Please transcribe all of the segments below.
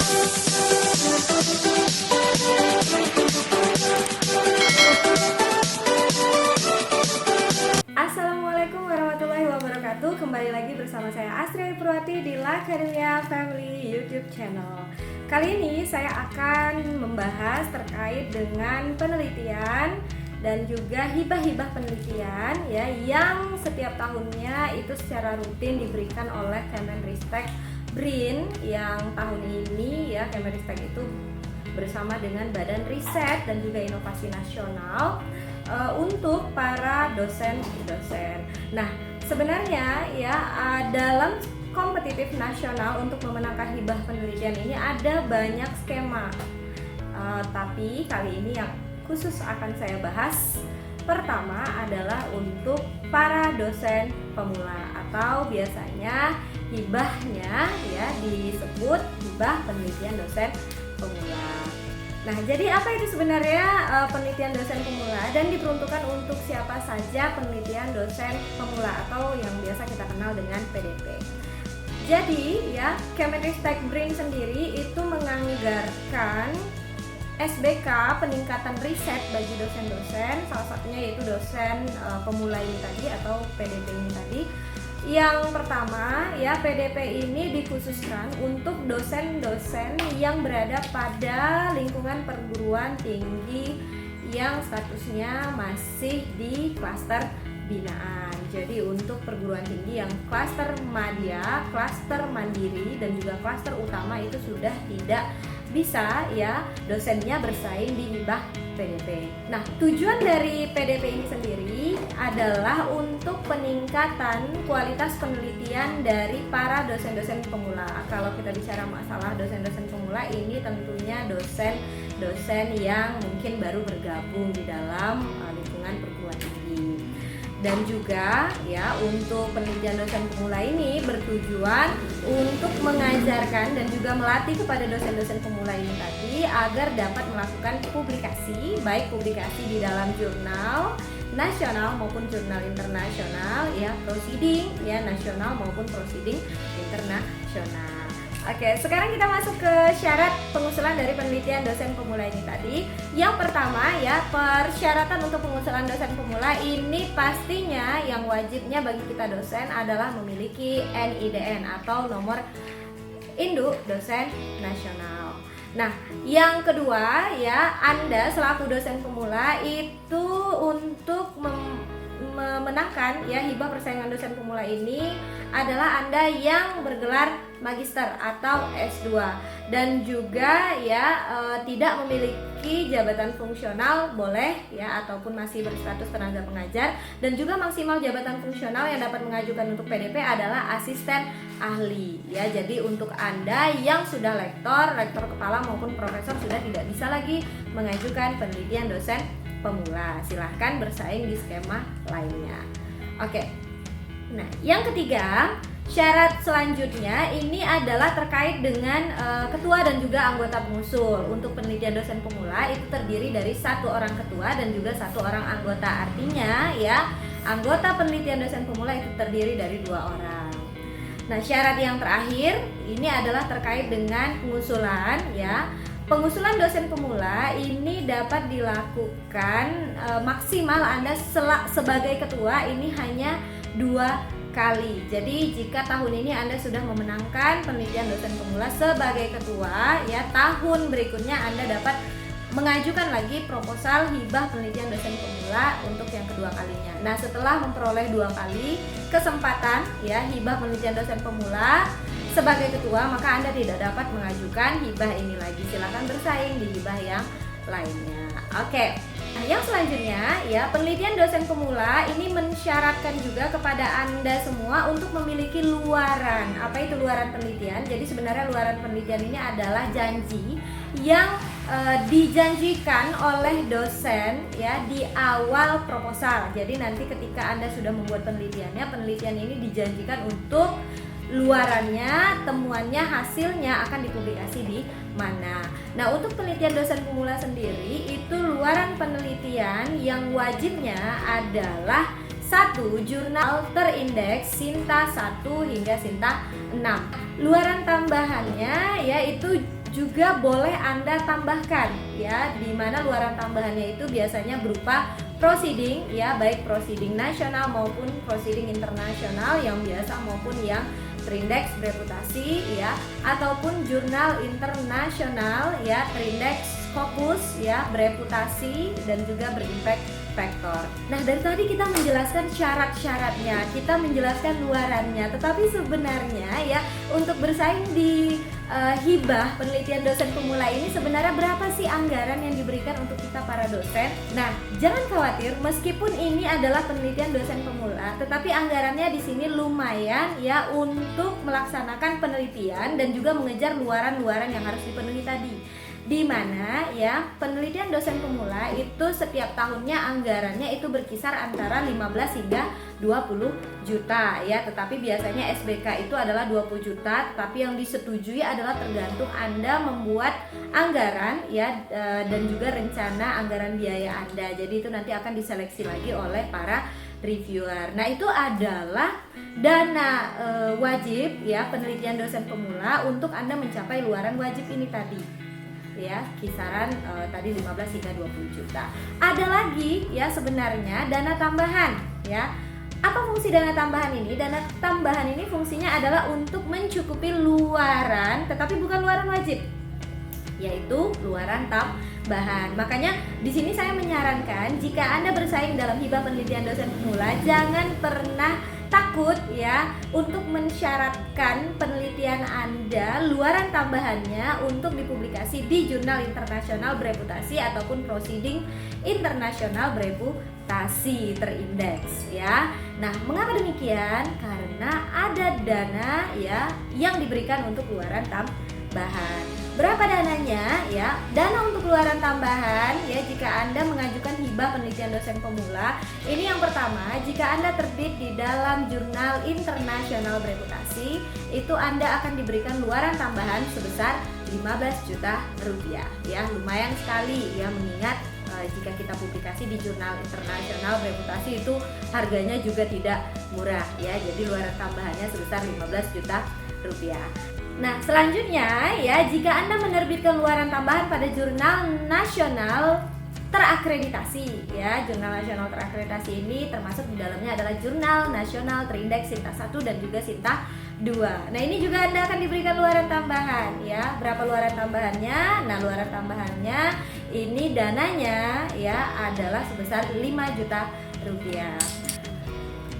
Assalamualaikum warahmatullahi wabarakatuh. Kembali lagi bersama saya Astri Purwati di La Academia Family YouTube channel. Kali ini saya akan membahas terkait dengan penelitian dan juga hibah-hibah penelitian ya, yang setiap tahunnya itu secara rutin diberikan oleh Kemenristek BRIN. Yang tahun ini ya, Kemenristek itu bersama dengan Badan Riset dan juga Inovasi Nasional untuk para dosen-dosen. Nah, sebenarnya ya dalam kompetitif nasional untuk memenangkan hibah penelitian ini ada banyak skema. Tapi kali ini yang khusus akan saya bahas pertama adalah untuk para dosen pemula, atau biasanya hibahnya ya disebut hibah penelitian dosen pemula. Nah, jadi apa itu sebenarnya penelitian dosen pemula dan diperuntukkan untuk siapa saja penelitian dosen pemula atau yang biasa kita kenal dengan PDP. Jadi ya, Kemenristek BRIN sendiri itu menganggarkan SBK peningkatan riset bagi dosen-dosen, salah satunya yaitu dosen pemula ini tadi atau PDP ini tadi. Yang pertama ya, PDP ini dikhususkan untuk dosen-dosen yang berada pada lingkungan perguruan tinggi yang statusnya masih di klaster binaan. Jadi untuk perguruan tinggi yang klaster madya, klaster mandiri dan juga klaster utama itu sudah tidak bisa ya dosennya bersaing di hibah PDP. Nah, tujuan dari PDP ini sendiri adalah untuk peningkatan kualitas penelitian dari para dosen-dosen pemula. Kalau kita bicara masalah dosen-dosen pemula, ini tentunya dosen-dosen yang mungkin baru bergabung di dalam lingkungan perguruan tinggi. Dan juga ya, untuk penelitian dosen pemula ini bertujuan untuk mengajarkan dan juga melatih kepada dosen-dosen pemula ini tadi agar dapat melakukan publikasi, baik publikasi di dalam jurnal nasional maupun jurnal internasional ya, proceeding ya nasional maupun proceeding internasional. Oke, sekarang kita masuk ke syarat pengusulan dari penelitian dosen pemula ini tadi. Yang pertama ya, persyaratan untuk pengusulan dosen pemula ini pastinya yang wajibnya bagi kita dosen adalah memiliki NIDN atau nomor induk dosen nasional. Nah, yang kedua ya, Anda selaku dosen pemula itu untuk memenangkan ya hibah persaingan dosen pemula ini adalah Anda yang bergelar magister atau S2 dan juga ya tidak memiliki jabatan fungsional boleh ya, ataupun masih berstatus tenaga pengajar, dan juga maksimal jabatan fungsional yang dapat mengajukan untuk PDP adalah asisten ahli ya. Jadi untuk Anda yang sudah lektor kepala maupun profesor sudah tidak bisa lagi mengajukan penelitian dosen pemula, silahkan bersaing di skema lainnya. Oke. Nah, yang ketiga, syarat selanjutnya ini adalah terkait dengan ketua dan juga anggota pengusul. Untuk penelitian dosen pemula itu terdiri dari 1 orang ketua dan juga 1 orang anggota. Artinya ya, anggota penelitian dosen pemula itu terdiri dari 2 orang. Nah, syarat yang terakhir ini adalah terkait dengan pengusulan ya. Pengusulan dosen pemula ini dapat dilakukan maksimal Anda sebagai ketua ini hanya 2 kali. Jadi jika tahun ini Anda sudah memenangkan penelitian dosen pemula sebagai ketua ya, tahun berikutnya Anda dapat mengajukan lagi proposal hibah penelitian dosen pemula untuk yang kedua kalinya. Nah, setelah memperoleh 2 kali kesempatan ya hibah penelitian dosen pemula sebagai ketua, maka Anda tidak dapat mengajukan hibah ini lagi. Silakan bersaing di hibah yang lainnya. Oke. Nah, yang selanjutnya ya, penelitian dosen pemula ini mensyaratkan juga kepada Anda semua untuk memiliki luaran. Apa itu luaran penelitian? Jadi sebenarnya luaran penelitian ini adalah janji yang dijanjikan oleh dosen ya di awal proposal. Jadi nanti ketika Anda sudah membuat penelitiannya, penelitian ini dijanjikan untuk luarannya, temuannya, hasilnya akan dipublikasi di mana. Nah, untuk penelitian dosen pemula sendiri itu luaran penelitian yang wajibnya adalah 1. Jurnal terindeks Sinta 1 hingga Sinta 6. Luaran tambahannya yaitu juga boleh Anda tambahkan ya, di mana luaran tambahannya itu biasanya berupa proceeding ya, baik proceeding nasional maupun proceeding internasional yang biasa maupun yang terindeks bereputasi ya, ataupun jurnal internasional ya, terindeks Scopus ya, bereputasi dan juga berimpact factor. Nah, dari tadi kita menjelaskan syarat-syaratnya, kita menjelaskan luarannya, tetapi sebenarnya ya untuk bersaing di hibah penelitian dosen pemula ini sebenarnya berapa sih anggaran yang diberikan untuk kita para dosen? Nah, jangan khawatir, meskipun ini adalah penelitian dosen pemula, tetapi anggarannya di sini lumayan ya untuk melaksanakan penelitian dan juga mengejar luaran-luaran yang harus dipenuhi tadi. Di mana ya penelitian dosen pemula itu setiap tahunnya anggarannya itu berkisar antara 15 hingga 20 juta ya, tetapi biasanya SBK itu adalah 20 juta, tetapi yang disetujui adalah tergantung Anda membuat anggaran ya, dan juga rencana anggaran biaya Anda. Jadi itu nanti akan diseleksi lagi oleh para reviewer. Nah, itu adalah dana wajib ya penelitian dosen pemula untuk Anda mencapai luaran wajib ini tadi ya, kisaran tadi 15 hingga 20 juta. Ada lagi ya sebenarnya dana tambahan ya. Apa fungsi dana tambahan ini? Dana tambahan ini fungsinya adalah untuk mencukupi luaran, tetapi bukan luaran wajib, yaitu luaran tambahan. Makanya di sini saya menyarankan jika Anda bersaing dalam hibah penelitian dosen pemula, jangan pernah takut ya untuk mensyaratkan penelitian Anda luaran tambahannya untuk dipublikasi di jurnal internasional bereputasi ataupun proceeding internasional bereputasi terindeks ya. Nah, mengapa demikian? Karena ada dana ya yang diberikan untuk luaran tambahan. Berapa dananya ya? Dana untuk luaran tambahan ya jika Anda mengajukan hibah penelitian dosen pemula, ini yang pertama, jika Anda terbit di dalam jurnal internasional bereputasi, itu Anda akan diberikan luaran tambahan sebesar 15 juta rupiah ya. Lumayan sekali ya, mengingat jika kita publikasi di jurnal internasional bereputasi itu harganya juga tidak murah ya. Jadi luaran tambahannya sebesar 15 juta rupiah. Nah, selanjutnya ya, jika Anda menerbitkan luaran tambahan pada jurnal nasional terakreditasi ya, jurnal nasional terakreditasi ini termasuk di dalamnya adalah jurnal nasional terindeks Sinta 1 dan juga Sinta 2. Nah, ini juga Anda akan diberikan luaran tambahan ya. Berapa luaran tambahannya? Nah, luaran tambahannya ini dananya ya adalah sebesar 5 juta rupiah.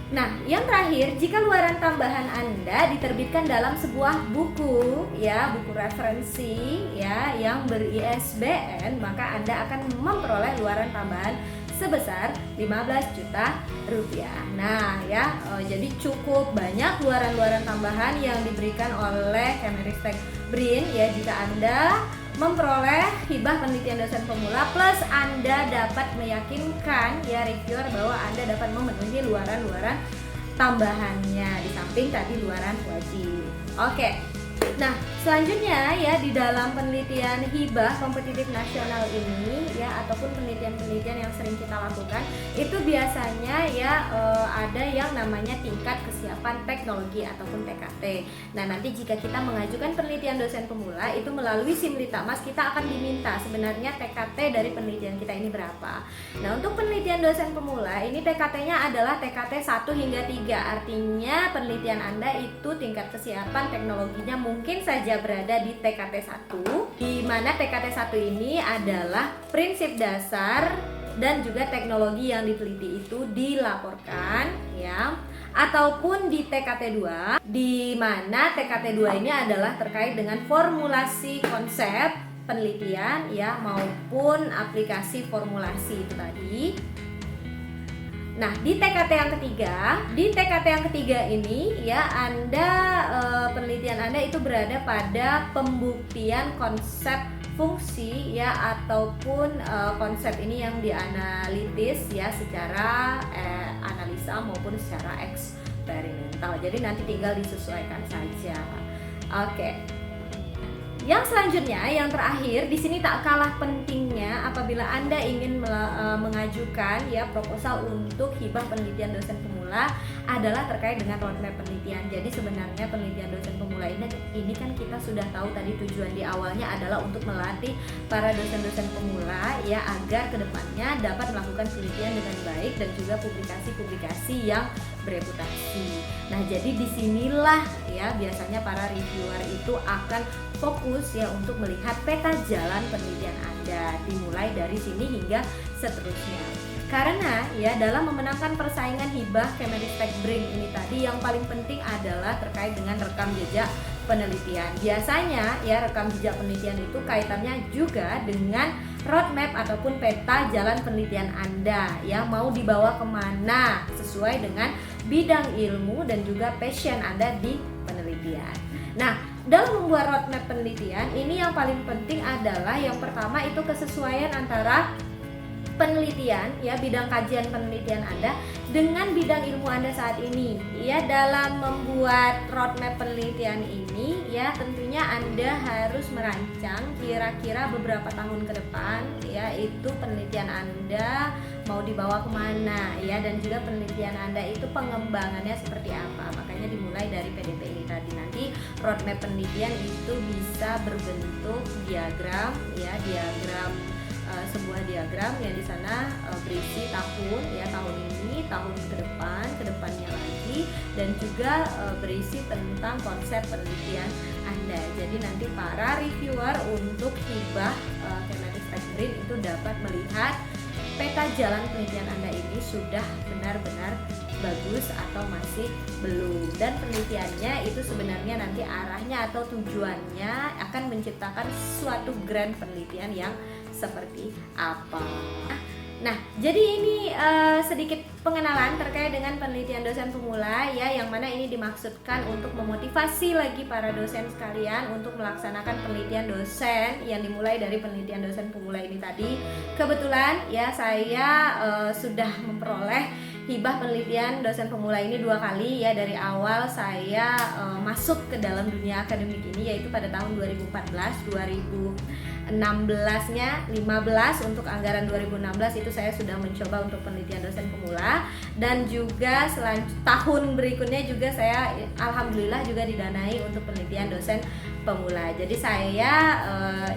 Nah, yang terakhir, jika luaran tambahan Anda diterbitkan dalam sebuah buku ya, buku referensi ya yang ber-ISBN, maka Anda akan memperoleh luaran tambahan sebesar 15 juta rupiah. Nah, ya, jadi cukup banyak luaran-luaran tambahan yang diberikan oleh Kemenristek BRIN ya jika Anda memperoleh hibah penelitian dosen pemula, plus Anda dapat meyakinkan ya reviewer bahwa Anda dapat memenuhi luaran-luaran tambahannya di samping tadi luaran wajib. Oke. Nah, selanjutnya ya di dalam penelitian hibah kompetitif nasional ini ya ataupun penelitian-penelitian yang sering kita lakukan itu biasanya ya ada yang namanya tingkat kesiapan teknologi ataupun TKT. Nah, nanti jika kita mengajukan penelitian dosen pemula itu melalui Simlitamas kita akan diminta sebenarnya TKT dari penelitian kita ini berapa. Nah, untuk penelitian dosen pemula ini TKT-nya adalah TKT 1 hingga 3. Artinya penelitian Anda itu tingkat kesiapan teknologinya mungkin saja berada di TKT 1, di mana TKT 1 ini adalah prinsip dasar dan juga teknologi yang diteliti itu dilaporkan ya, ataupun di TKT 2 di mana TKT 2 ini adalah terkait dengan formulasi konsep penelitian ya maupun aplikasi formulasi itu tadi. Nah, di TKT yang ketiga ini ya Anda penelitian Anda itu berada pada pembuktian konsep fungsi ya ataupun konsep ini yang dianalitis ya secara analisa maupun secara eksperimental. Jadi nanti tinggal disesuaikan saja. Oke. Yang selanjutnya, yang terakhir, di sini tak kalah pentingnya apabila Anda ingin mengajukan ya proposal untuk hibah penelitian dosen pemula pemula adalah terkait dengan roadmap penelitian. Jadi sebenarnya penelitian dosen pemula ini kan kita sudah tahu tadi tujuan di awalnya adalah untuk melatih para dosen-dosen pemula ya agar kedepannya dapat melakukan penelitian dengan baik dan juga publikasi-publikasi yang bereputasi. Nah, jadi disinilah ya biasanya para reviewer itu akan fokus ya untuk melihat peta jalan penelitian Anda dimulai dari sini hingga seterusnya. Karena ya dalam memenangkan persaingan hibah Kemenristek BRIN ini tadi yang paling penting adalah terkait dengan rekam jejak penelitian. Biasanya ya rekam jejak penelitian itu kaitannya juga dengan roadmap ataupun peta jalan penelitian Anda ya mau dibawa kemana sesuai dengan bidang ilmu dan juga passion Anda di penelitian. Nah, dalam membuat roadmap penelitian ini yang paling penting adalah yang pertama itu kesesuaian antara penelitian ya bidang kajian penelitian Anda dengan bidang ilmu Anda saat ini. Ya, dalam membuat roadmap penelitian ini ya tentunya Anda harus merancang kira-kira beberapa tahun ke depan ya itu penelitian Anda mau dibawa kemana ya dan juga penelitian Anda itu pengembangannya seperti apa. Makanya dimulai dari PDP ini tadi. Nanti roadmap penelitian itu bisa berbentuk diagram ya sebuah diagram yang di sana berisi tahun ya tahun ini, tahun kedepannya lagi dan juga berisi tentang konsep penelitian Anda. Jadi nanti para reviewer untuk hibah Kemenristek BRIN itu dapat melihat peta jalan penelitian Anda ini sudah benar-benar bagus atau masih belum, dan penelitiannya itu sebenarnya nanti arahnya atau tujuannya akan menciptakan suatu grant penelitian yang seperti apa. Nah, jadi ini sedikit pengenalan terkait dengan penelitian dosen pemula ya, yang mana ini dimaksudkan untuk memotivasi lagi para dosen sekalian untuk melaksanakan penelitian dosen yang dimulai dari penelitian dosen pemula ini tadi. Kebetulan ya saya sudah memperoleh hibah penelitian dosen pemula ini 2 kali ya. Dari awal saya masuk ke dalam dunia akademik ini yaitu pada tahun 2014, 2016-nya 15 untuk anggaran 2016 itu saya sudah mencoba untuk penelitian dosen pemula, dan juga tahun berikutnya juga saya alhamdulillah juga didanai untuk penelitian dosen pemula. Jadi saya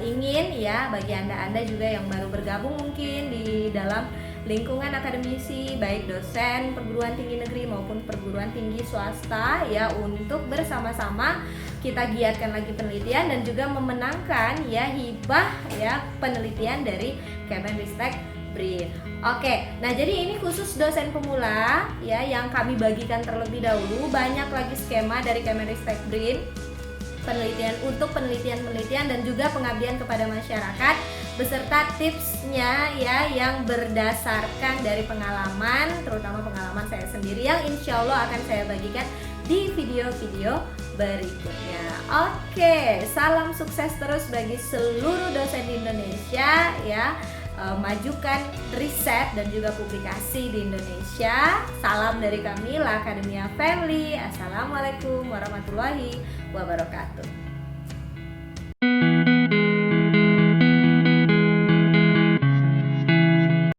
ingin ya bagi anda juga yang baru bergabung mungkin di dalam lingkungan akademisi baik dosen perguruan tinggi negeri maupun perguruan tinggi swasta ya, untuk bersama-sama kita giatkan lagi penelitian dan juga memenangkan ya hibah ya penelitian dari Kemenristek BRIN. Oke, nah jadi ini khusus dosen pemula ya yang kami bagikan terlebih dahulu. Banyak lagi skema dari Kemenristek BRIN penelitian dan juga pengabdian kepada masyarakat beserta tipsnya ya yang berdasarkan dari pengalaman, terutama pengalaman saya sendiri yang insya Allah akan saya bagikan di video-video berikutnya. Oke, salam sukses terus bagi seluruh dosen di Indonesia ya. Majukan riset dan juga publikasi di Indonesia. Salam dari kami La Academia Family. Assalamualaikum warahmatullahi wabarakatuh.